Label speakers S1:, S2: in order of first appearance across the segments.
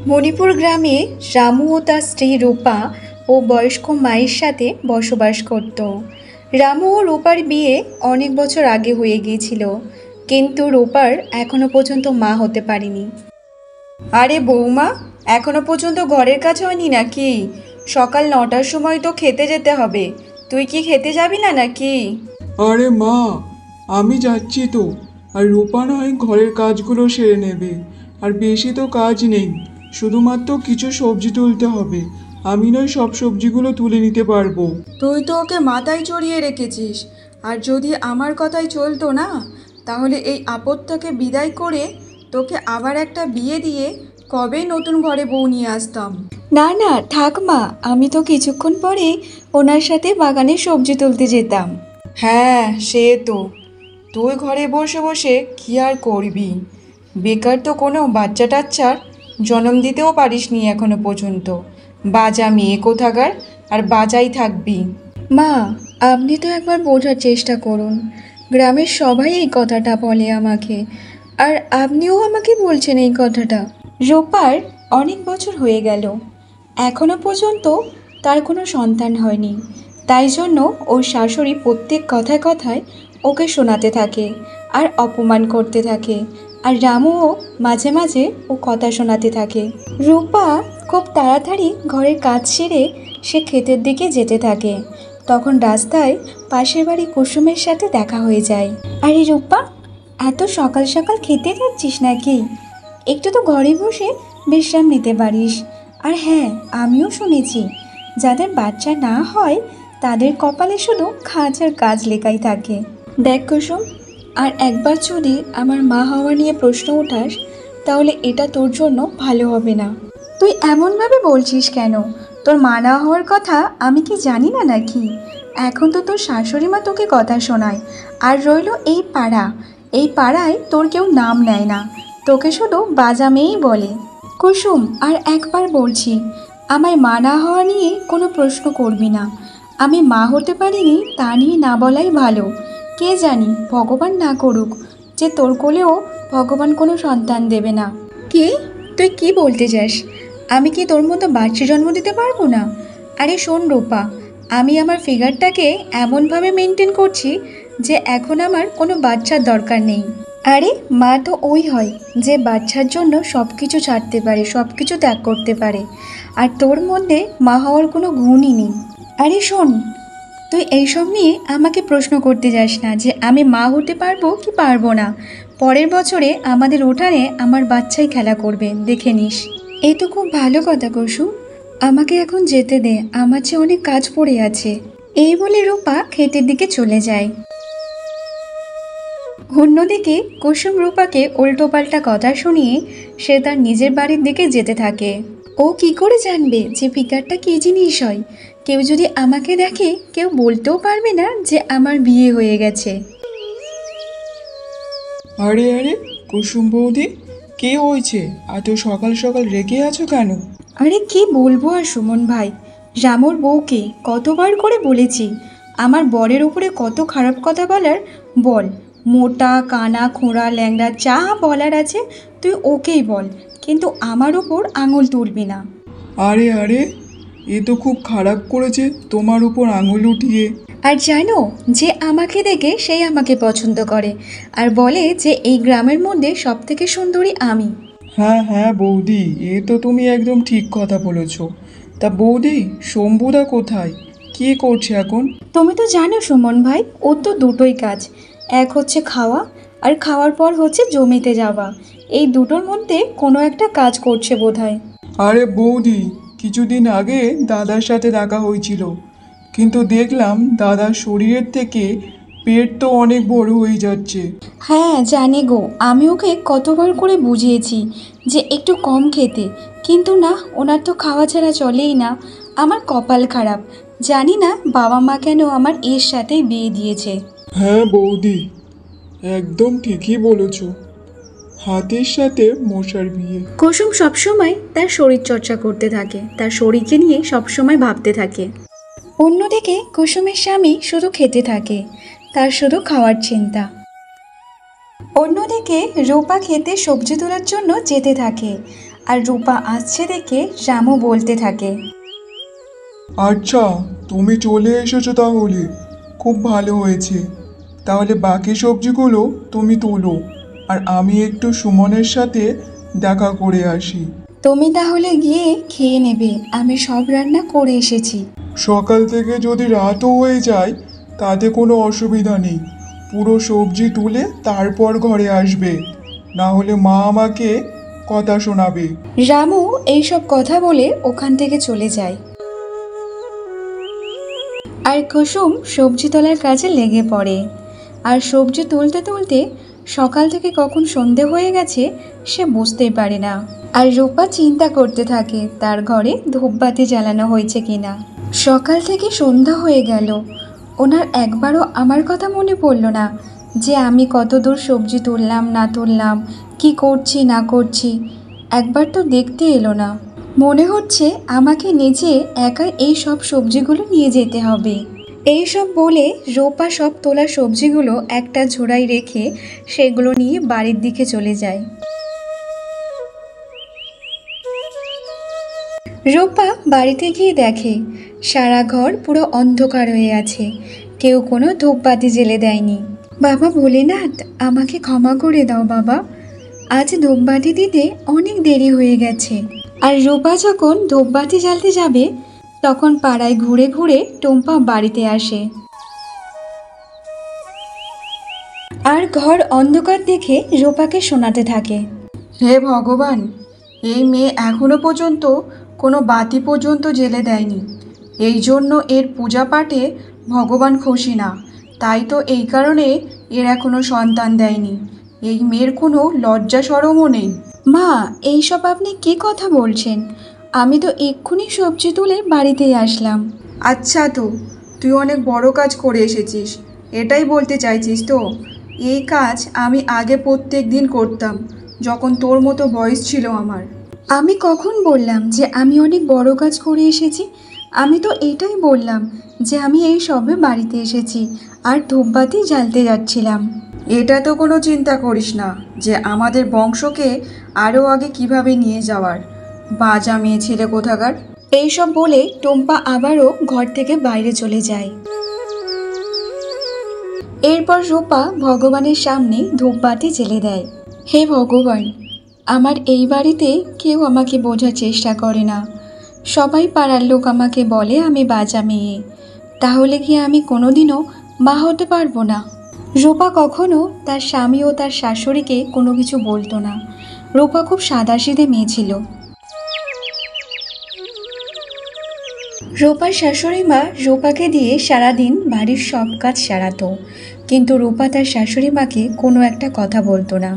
S1: মণিপুর গ্রামে রামু ও তার স্ত্রী রূপা ও বয়স্ক মায়ের সাথে বসবাস করত। রামু ও রূপার বিয়ে অনেক বছর আগে হয়ে গিয়েছিল, কিন্তু রূপার এখনো পর্যন্ত মা হতে পারেনি। আরে বৌমা, এখনো পর্যন্ত ঘরের কাজ হয়নি নাকি? সকাল 9টার সময় তো খেতে যেতে হবে। তুই কি খেতে যাবি না নাকি?
S2: আরে মা, আমি যাচ্ছি তো। আর রূপা নয় ঘরের কাজগুলো সেরে নেবে। আর বেশি তো কাজ নেই, শুধুমাত্র কিছু সবজি তুলতে হবে। আমি নয় সব সবজিগুলো তুলে নিতে পারবো।
S1: তুই তো ওকে মাথায় চড়িয়ে রেখেছিস। আর যদি আমার কথাই চলতো না, তাহলে এই আপদটাকে বিদায় করে তোকে আবার একটা বিয়ে দিয়ে কবেই নতুন ঘরে বউ নিয়ে আসতাম। না না, থাক মা, আমি তো কিছুক্ষণ পরে ওনার সাথে বাগানে সবজি তুলতে যেতাম। হ্যাঁ, সে তো। তুই ঘরে বসে বসে কি আর করবি? বেকার তো কোনো বাচ্চা টাচ্চার জন্ম দিতেও পারিসনি এখনো পর্যন্ত। বাজা মেয়ে কোথাকার, আর বাজাই থাকবি। মা, আপনি তো একবার বোঝার চেষ্টা করুন। গ্রামের সবাই এই কথাটা বলে আমাকে, আর আপনিও আমাকে বলছেন এই কথাটা। রূপার অনেক বছর হয়ে গেল, এখনো পর্যন্ত তার কোনো সন্তান হয়নি। তাই জন্য ওর শাশুড়ি প্রত্যেক কথায় কথায় ওকে শোনাতে থাকে আর অপমান করতে থাকে। আর রামুও মাঝে মাঝে ও কথা শোনাতে থাকে। রূপা খুব তাড়াতাড়ি ঘরের কাজ সেরে সে ক্ষেতের দিকে যেতে থাকে। তখন রাস্তায় পাশের বাড়ি কুসুমের সাথে দেখা হয়ে যায়। আরে রূপা, এত সকাল সকাল খেতে যাচ্ছিস নাকি? একটু তো ঘরে বসে বিশ্রাম নিতে পারিস। আর হ্যাঁ, আমিও শুনেছি যাদের বাচ্চা না হয় তাদের কপালে শুধু কাজ আর কাজ লেখাই থাকে। দেখ কুসুম, আর একবার যদি আমার মা হওয়া নিয়ে প্রশ্ন ওঠাস, তাহলে এটা তোর জন্য ভালো হবে না। তুই এমনভাবে বলছিস কেন? তোর মা না হওয়ার কথা আমি কি জানি না নাকি? এখন তো তোর শাশুড়ি মা তোকে কথা শোনায়। আর রইল এই পাড়া, এই পাড়ায় তোর কেউ নাম নেয় না, তোকে শুধু বাজা মেয়েই বলে। কুসুম, আর একবার বলছি, আমার মা না হওয়া নিয়ে কোনো প্রশ্ন করবি না। আমি মা হতে পারিনি তা নিয়ে না বলাই ভালো। কে জানি, ভগবান না করুক যে তোর কোলেও ভগবান কোনো সন্তান দেবে না। কি? তুই কি বলতে চাস? আমি কি তোর মতো বাচ্চা জন্ম দিতে পারবো না? আরে শোন রূপা, আমি আমার ফিগারটাকে এমনভাবে মেনটেন করছি যে এখন আমার কোনো বাচ্চার দরকার নেই। আরে মা তো ওই হয় যে বাচ্চার জন্য সব কিছু ছাড়তে পারে, সব কিছু ত্যাগ করতে পারে। আর তোর মধ্যে মা হওয়ার কোনো গুণই নেই। আরে শোন, তুই এইসব নিয়ে আমাকে প্রশ্ন করতে যাস না যে আমি মা হতে পারবো কি পারবো না। পরের বছরে আমাদের উঠানে আমার বাচ্চাই খেলা করবে, দেখে নিস। এই তো খুব ভালো কথা কুসুম, আমাকে এখন যেতে দে, আমার যে অনেক কাজ পড়ে আছে। এই বলে রূপা ক্ষেতের দিকে চলে যায়। অন্যদিকে কুসুম রূপাকে উল্টোপাল্টা কথা শুনিয়ে সে তার নিজের বাড়ির দিকে যেতে থাকে। ও কি করে জানবে যে ফিগারটা কী জিনিস হয়? কেউ যদি আমাকে দেখে, কেউ বলতেও পারবে না যে আমার বিয়ে হয়ে গেছে।
S2: আরে আরে, কুসুম বৌদি, কে হয়েছে? এত সকাল সকাল রেগে আছো কেন?
S1: আরে কি বলবো আর সুমন ভাই, রামুর বউকে কতবার করে বলেছি আমার বরের উপরে কত খারাপ কথা বলার। বল, মোটা কানা খোঁড়া ল্যাংড়া যা বলার আছে তুই ওকেই বল, কিন্তু আমার উপর আঙুল তুলবি না।
S2: আরে আরে, এ তো খুব খারাপ করেছে তোমার উপর আঙুল উঠিয়ে।
S1: আর জানো, যে আমাকে দেখে সেই আমাকে পছন্দ করে আর বলে যে এই গ্রামের মধ্যে সব থেকে সুন্দরী আমি।
S2: হ্যাঁ হ্যাঁ বৌদি, এ তো তুমি একদম ঠিক কথা বলেছ। তা বৌদি, শম্ভুদা কোথায়? কি করছে এখন?
S1: তুমি তো জানো সুমন ভাই, ওর তো দুটোই কাজ। এক হচ্ছে খাওয়া, আর খাওয়ার পর হচ্ছে জমিতে যাওয়া। এই দুটোর মধ্যে কোনো একটা কাজ করছে বোধহয়।
S2: আরে বৌদি, কিছুদিন আগে দাদার সাথে দেখা হয়েছিল, কিন্তু দেখলাম দাদার শরীরের থেকে পেট তো অনেক বড় হয়ে যাচ্ছে।
S1: হ্যাঁ জানি গো, আমি ওকে কতবার করে বুঝিয়েছি যে একটু কম খেতে, কিন্তু না, ওনার তো খাওয়া ছাড়া চলেই না। আমার কপাল খারাপ, জানি না বাবা মা কেন আমার এর সাথেই বিয়ে দিয়েছে।
S2: হ্যাঁ বৌদি, একদম ঠিকই বলেছ, হাতের সাথে মশার বিয়ে।
S1: কুসুম সবসময় তার শরীর চর্চা করতে থাকে, তার শরীরকে নিয়ে সবসময় ভাবতে থাকে। অন্যদিকে কুসুমের স্বামী শুধু খেতে থাকে, তার শুধু খাওয়ার চিন্তা। অন্যদিকে রূপা খেতে সবজি তোলার জন্য যেতে থাকে, আর রূপা আসছে দেখে রামু বলতে থাকে,
S2: আচ্ছা, তুমি চলে এসেছো তাহলে, খুব ভালো হয়েছে। তাহলে বাকি সবজিগুলো তুমি তোলো, আর আমি একটু সুমনের সাথে দেখা করে আসি।
S1: তুমি তাহলে গিয়ে খেয়ে নেবে, আমি সব রান্না করে এসেছি।
S2: সকাল থেকে যদি রাতও হয়ে যায় তাতে কোনো অসুবিধা নেই, পুরো সবজি তুলে তারপর ঘরে আসবে, না হলে মা আমাকে কথা শোনাবে।
S1: রামু এইসব কথা বলে ওখান থেকে চলে যায়। আর কুসুম সবজি তোলার কাজে লেগে পড়ে। আর সবজি তুলতে তুলতে সকাল থেকে কখন সন্ধে হয়ে গেছে সে বুঝতেই পারে না। আর রূপা চিন্তা করতে থাকে তার ঘরে ধূপবাতি জ্বালানো হয়েছে কিনা। সকাল থেকে সন্ধ্যা হয়ে গেল, ওনার একবারও আমার কথা মনে পড়ল না যে আমি কত দূর সবজি তুললাম না তুললাম, কি করছি না করছি, একবার তো দেখতে এলো না। মনে হচ্ছে আমাকে নিজে একাই এই সব সবজিগুলো নিয়ে যেতে হবে। এই সব বলে রূপা সব তোলা সবজিগুলো একটা ঝোড়ায় রেখে সেগুলো নিয়ে বাড়ির দিকে চলে যায়। রূপা বাড়িতে গিয়ে দেখে সারা ঘর পুরো অন্ধকার হয়ে আছে, কেউ কোনো ধূপবাতি জ্বেলে দেয়নি। বাবা ভোলেনাথ, আমাকে ক্ষমা করে দাও বাবা, আজ ধূপবাতি দিতে অনেক দেরি হয়ে গেছে। আর রূপা যখন ধূপবাতি জ্বালতে যাবে তখন পাড়ায় ঘুরে ঘুরে টুম্পা বাড়িতে আসে। আর ঘর অন্ধকার দেখে রূপাকে শোনাতে থাকে, হে ভগবান, এই মেয়ে এখনো পর্যন্ত কোনো বাতি পর্যন্ত জ্বেলে দেয়নি, এই জন্য এর পূজা পাঠে ভগবান খুশি না, তাই তো এই কারণে এর এখনো সন্তান দেয়নি। এই মেয়ের কোনো লজ্জা শরমও নেই। মা, এইসব আপনি কী কথা বলছেন? আমি তো এক্ষুনি সবজি তুলে বাড়িতেই আসলাম। আচ্ছা, তো তুই অনেক বড় কাজ করে এসেছিস, এটাই বলতে চাইছিস তো? এই কাজ আমি আগে প্রত্যেক দিন করতাম যখন তোর মতো বয়স ছিল আমার। আমি কখন বললাম যে আমি অনেক বড় কাজ করে এসেছি? আমি তো এটাই বললাম যে আমি এই সবে বাড়িতে এসেছি আর ধূপবাতি জ্বালতে যাচ্ছিলাম। এটা তো কোনো চিন্তা করিস না যে আমাদের বংশকে আরও আগে কিভাবে নিয়ে যাওয়ার, বাজা মেয়ে ছেলে কোথাকার। এইসব বলে টুম্পা আবারও ঘর থেকে বাইরে চলে যায়। এরপর রূপা ভগবানের সামনে ধূপবাতি জ্বেলে দেয়। হে ভগবান, আমার এই বাড়িতে কেউ আমাকে বোঝার চেষ্টা করে না, সবাই পাড়ার লোক আমাকে বলে আমি বাজা মেয়ে, তাহলে কি আমি কোনোদিনও মা হতে পারবো না? রূপা কখনো তার স্বামী ও তার শাশুড়িকে কোনো কিছু বলতো না। রূপা খুব সাদাসিধে মেয়ে ছিল। রূপার শাশুড়ি মা রূপাকে দিয়ে সারাদিন বাড়ির সব কাজ সারাতো, কিন্তু রূপা তার শাশুড়ি মাকে কোনো একটা কথা বলতো না।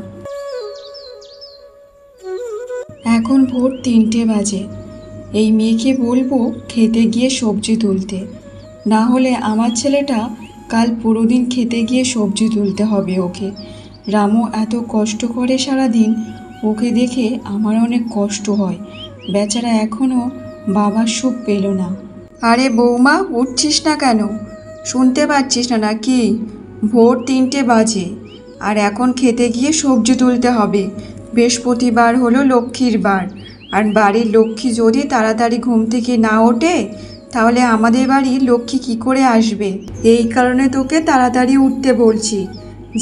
S1: এখন ভোর 3টে বাজে, এই মেয়েকে বলবো খেতে গিয়ে সবজি তুলতে, না হলে আমার ছেলেটা কাল পুরো দিন খেতে গিয়ে সবজি তুলতে হবে ওকে। রামু এত কষ্ট করে সারাদিন, ওকে দেখে আমার অনেক কষ্ট হয়, বেচারা এখনও বাবার সুখ পেল না। আরে বৌমা, উঠছিস না কেন? শুনতে পাচ্ছিস না নাকি? ভোর 3টে বাজে, আর এখন খেতে গিয়ে সবজি তুলতে হবে। বৃহস্পতিবার হলো লক্ষ্মীর বার, আর বাড়ির লক্ষ্মী যদি তাড়াতাড়ি ঘুম থেকে না ওঠে তাহলে আমাদের বাড়ির লক্ষ্মী কি করে আসবে? এই কারণে তোকে তাড়াতাড়ি উঠতে বলছি,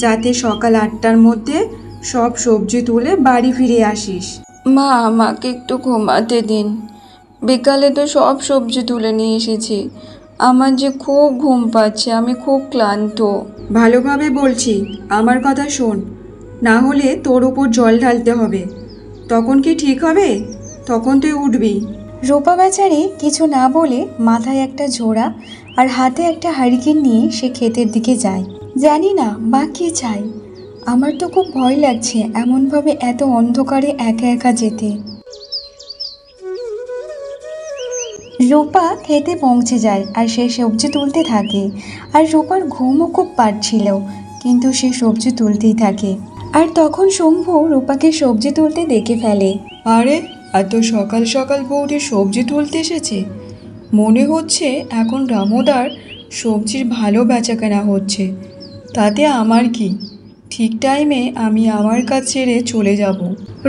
S1: যাতে সকাল 8টার মধ্যে সব সবজি তুলে বাড়ি ফিরে আসিস। মা, আমাকে একটু ঘুমাতে দিন, বিকালে তো সব সবজি তুলে নিয়ে এসেছি, আমার যে খুব ঘুম পাচ্ছে, আমি খুব ক্লান্ত। ভালোভাবে বলছি, আমার কথা শোন, না হলে তোর উপর জল ঢালতে হবে, তখন কি ঠিক হবে? তখন তুই উঠবি। রূপা বেচারি কিছু না বলে মাথায় একটা ঝোড়া আর হাতে একটা হারিকেন নিয়ে সে ক্ষেতের দিকে যায়। জানি না মা কি চায়, আমার তো খুব ভয় লাগছে এমনভাবে এত অন্ধকারে একা একা যেতে। রূপা খেতে পৌঁছে যায় আর সে সবজি তুলতে থাকে, আর রূপার ঘুমও খুব পাচ্ছিল, কিন্তু সে সবজি তুলতেই থাকে। আর তখন শম্ভু রূপাকে সবজি তুলতে দেখে ফেলে। আরে, এত সকাল সকাল বউটি সবজি তুলতে এসেছে, মনে হচ্ছে এখন রামুদার সবজির ভালো বেচাকেনা হচ্ছে, তাতে আমার কি? ঠিক টাইমে আমি আমার কাজ ছেড়ে চলে যাব।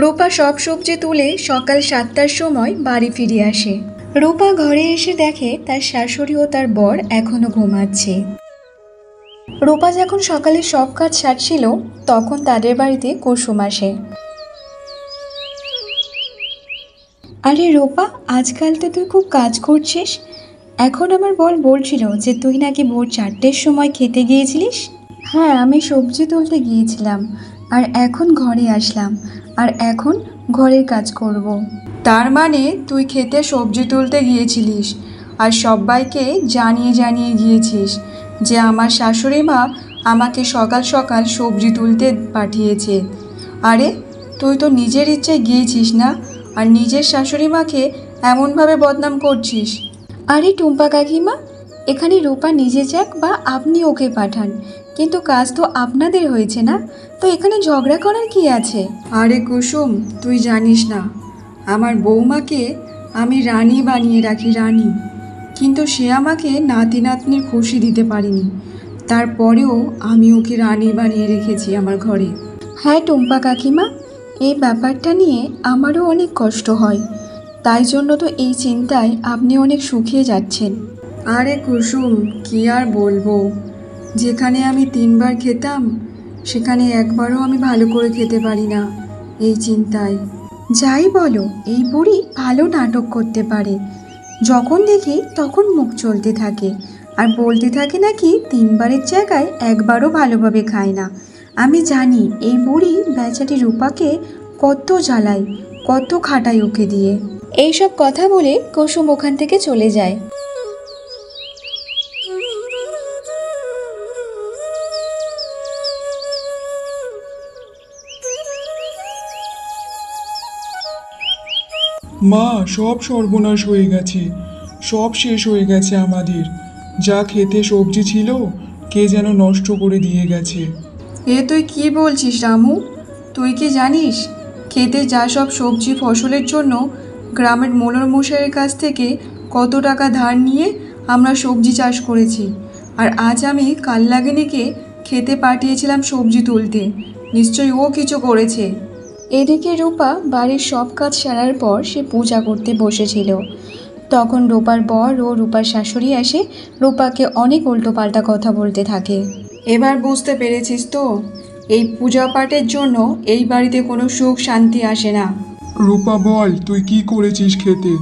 S1: রূপা সব সবজি তুলে সকাল 7টার সময় বাড়ি ফিরে আসে। রূপা ঘরে এসে দেখে তার শাশুড়ি ও তার বর এখনো ঘুমাচ্ছে। রূপা যখন সকালে সব কাজ সারছিল তখন তাদের বাড়িতে কুসুম আসে। আরে রূপা, আজকাল তো তুই খুব কাজ করছিস। এখন আমার বর বলছিল যে তুই নাকি ভোর 4টের সময় খেতে গিয়েছিলিস। হ্যাঁ, আমি সবজি তুলতে গিয়েছিলাম আর এখন ঘরে আসলাম আর এখন ঘরের কাজ করব। তার মানে তুই খেতে সবজি তুলতে গিয়েছিলিস আর সবাইকে জানিয়ে গিয়েছিস যে আমার শাশুড়ি মা আমাকে সকাল সকাল সবজি তুলতে পাঠিয়েছে। আরে তুই তো নিজের ইচ্ছায় গিয়েছিস না, আর নিজের শাশুড়ি মাকে এমনভাবে বদনাম করছিস। আরে টুম্পা কাকিমা, এখানে রূপা নিজে যাক বা আপনি ওকে পাঠান, কিন্তু কাজ তো আপনাদের হয়েছে না, তো এখানে ঝগড়া করার কি আছে? আরে কুসুম, তুই জানিস না আমার বৌমাকে আমি রানী বানিয়ে রাখি, রানী। কিন্তু সে আমাকে নাতি নাতনির খুশি দিতে পারিনি, তারপরেও আমি ওকে রানী বানিয়ে রেখেছি আমার ঘরে। হ্যাঁ টুম্পা কাকিমা, এই ব্যাপারটা নিয়ে আমারও অনেক কষ্ট হয়, তাই জন্য তো এই চিন্তায় আপনি অনেক শুকিয়ে যাচ্ছেন। আরে কুসুম, কি আর বলবো, যেখানে আমি 3বার খেতাম সেখানে একবারও আমি ভালো করে খেতে পারি না এই চিন্তায়। যাই বলো, এই বুড়ি ভালো নাটক করতে পারে, যখন দেখি তখন মুখ চলতে থাকে আর বলতে থাকে নাকি 3বারের জায়গায় একবারও ভালোভাবে খায় না। আমি জানি এই বুড়ি বেচারি রূপাকে কত জ্বালায়, কত খাটায় ওকে দিয়ে। এইসব কথা বলে কুসুম ওখান থেকে চলে যায়।
S2: মা, সব সর্বনাশ হয়ে গেছে, সব শেষ হয়ে গেছে আমাদের। যা খেতে সবজি ছিল কে যেন নষ্ট করে দিয়ে গেছে।
S1: এ তুই কি বলছিস রামু? তুই কি জানিস খেতে যা সব সবজি ফসলের জন্য গ্রামের মোলর মশাইয়ের কাছ থেকে কত টাকা ধার নিয়ে আমরা সবজি চাষ করেছি? আর আজ আমি কাল্লাগিনীকে খেতে পাঠিয়েছিলাম সবজি তুলতে, নিশ্চয়ই ও কিছু করেছে। এদিকে রূপা বাড়ির সব কাজ সারার পর সে পূজা করতে বসেছিল। তখন রূপার বর ও রূপার শাশুড়ি এসে রূপাকে অনেক উল্টোপাল্টা কথা বলতে থাকে। এবার বুঝতে পেরেছিস তো, এই পূজা পাঠের জন্য এই বাড়িতে কোনো সুখ শান্তি আসে না।
S2: রূপা বল, তুই কি করেছিস খেতে?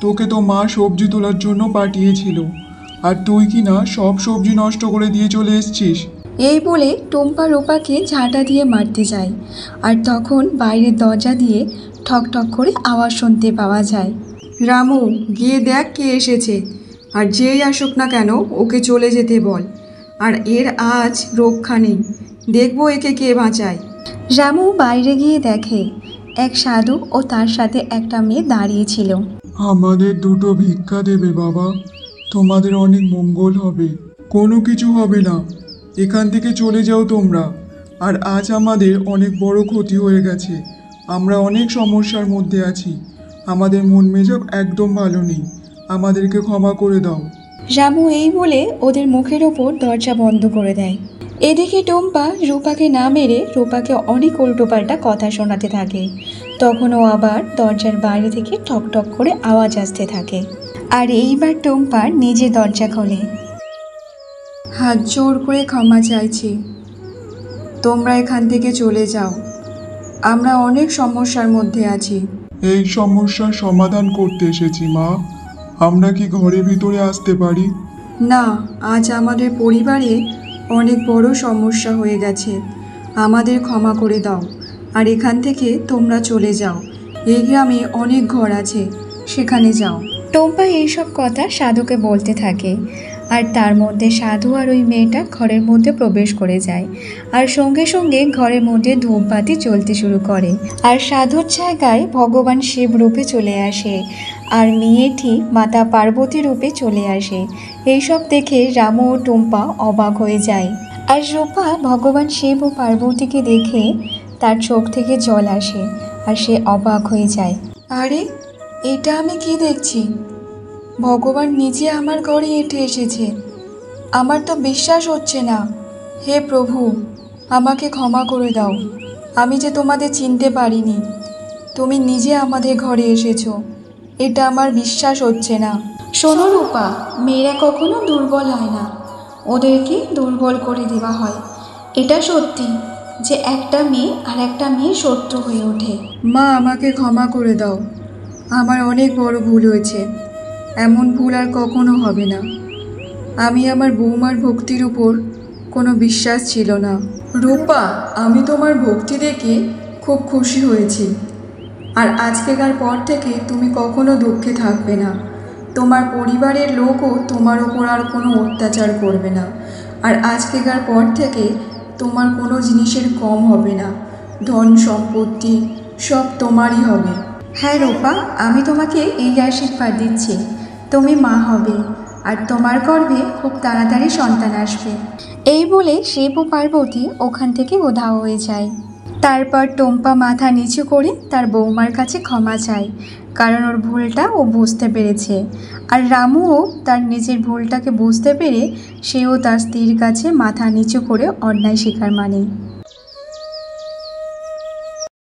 S2: তোকে তো মা সবজি তোলার জন্য পাঠিয়েছিল, আর তুই কি না সব সবজি নষ্ট করে দিয়ে চলে এসছিস।
S1: এই বলে টুম্পা রূপাকে ঝাঁটা দিয়ে মারতে যায়, আর তখন বাইরের দরজা দিয়ে ঠক ঠক করে আওয়াজ শুনতে পাওয়া যায়। রামু, গিয়ে দেখ কে এসেছে, আর যেই আসুক না কেন ওকে চলে যেতে বল, আর এর আজ রক্ষা নেই, দেখবো একে কে বাঁচায়। রামু বাইরে গিয়ে দেখে এক সাধু ও তার সাথে একটা মেয়ে দাঁড়িয়েছিল।
S2: আমাদের দুটো ভিক্ষা দেবে বাবা, তোমাদের অনেক মঙ্গল হবে। কোনো কিছু হবে না, এখান থেকে চলে যাও তোমরা। আর আজ আমাদের অনেক বড় ক্ষতি হয়ে গেছে, আমরা অনেক সমস্যার মধ্যে আছি, আমাদের মন মেজাজ একদম ভালো নেই, আমাদেরকে ক্ষমা করে দাও।
S1: রামু এই বলে ওদের মুখের ওপর দরজা বন্ধ করে দেয়। এদিকে টুম্পা রূপাকে না মেরে রূপাকে অনেক উল্টোপাল্টা কথা শোনাতে থাকে। তখন ও আবার দরজার বাইরে থেকে ঠক ঠক করে আওয়াজ আসতে থাকে, আর এইবার টুম্পা নিজে দরজা খোলে। হাত জোর করে ক্ষমা চাইছি, তোমরা এখান থেকে চলে যাও, আমরা অনেক সমস্যার মধ্যে আছি।
S2: এই সমস্যার সমাধান করতে এসেছি মা, আমরা কি ঘরে ভিতরে আসতে পারি?
S1: না, আজ আমাদের পরিবারে অনেক বড় সমস্যা হয়ে গেছে, আমাদের ক্ষমা করে দাও, আর এখান থেকে তোমরা চলে যাও, এই গ্রামে অনেক ঘর আছে, সেখানে যাও। টম্পা এইসব কথা সাধুকে বলতে থাকে, আর তার মধ্যে সাধু আর ওই মেয়েটা ঘরের মধ্যে প্রবেশ করে যায়, আর সঙ্গে সঙ্গে ঘরের মধ্যে ধূপবাতি জ্বলতে শুরু করে, আর সাধুর জায়গায় ভগবান শিব রূপে চলে আসে, আর মেয়েটি মাতা পার্বতী রূপে চলে আসে। এইসব দেখে রামু ও টুম্পা অবাক হয়ে যায়, আর রূপা ভগবান শিব ও পার্বতীকে দেখে তার চোখ থেকে জল আসে, আর সে অবাক হয়ে যায়। আরে, এটা আমি কি দেখছি? ভগবান নিজে আমার ঘরে হেঁটে এসেছে, আমার তো বিশ্বাস হচ্ছে না। হে প্রভু, আমাকে ক্ষমা করে দাও। আমি যে তোমাদের চিনতে পারিনি। তুমি নিজে আমাদের ঘরে এসেছো, এটা আমার বিশ্বাস হচ্ছে না। শোনো রূপা, মেয়েরা কখনো দুর্বল হয় না, ওদেরকে দুর্বল করে দেওয়া হয়। এটা সত্যি যে একটা মেয়ে আর একটা মেয়ে শত্রু হয়ে ওঠে। মা, আমাকে ক্ষমা করে দাও। আমার অনেক বড় ভুল হয়েছে। এমন ভুল আর কখনো হবে না। আমি আমার বৌমার ভক্তির উপর কোনো বিশ্বাস ছিল না। রূপা, আমি তোমার ভক্তি দেখে খুব খুশি হয়েছি। আর আজকেকার পর থেকে তুমি কখনো দুঃখে থাকবে না। তোমার পরিবারের লোকও তোমার ওপর আর কোনো অত্যাচার করবে না। আর আজকেকার পর থেকে তোমার কোনো জিনিসের কম হবে না। ধন সম্পত্তি সব তোমারই হবে। হ্যাঁ রূপা, আমি তোমাকে এই আশীর্বাদ দিচ্ছি, তুমি মা হবে আর তোমার গর্ভে খুব তাড়াতাড়ি সন্তান আসবে। এই বলে শিব ও পার্বতী ওখান থেকে উধাও হয়ে যায়। তারপর টম্পা মাথা নিচু করে তার বৌমার কাছে ক্ষমা চায়, কারণ ওর ভুলটা ও বুঝতে পেরেছে। আর রামুও তার নিজের ভুলটাকে বুঝতে পেরে সেও তার স্ত্রীর কাছে মাথা নিচু করে অন্যায় স্বীকার মানে।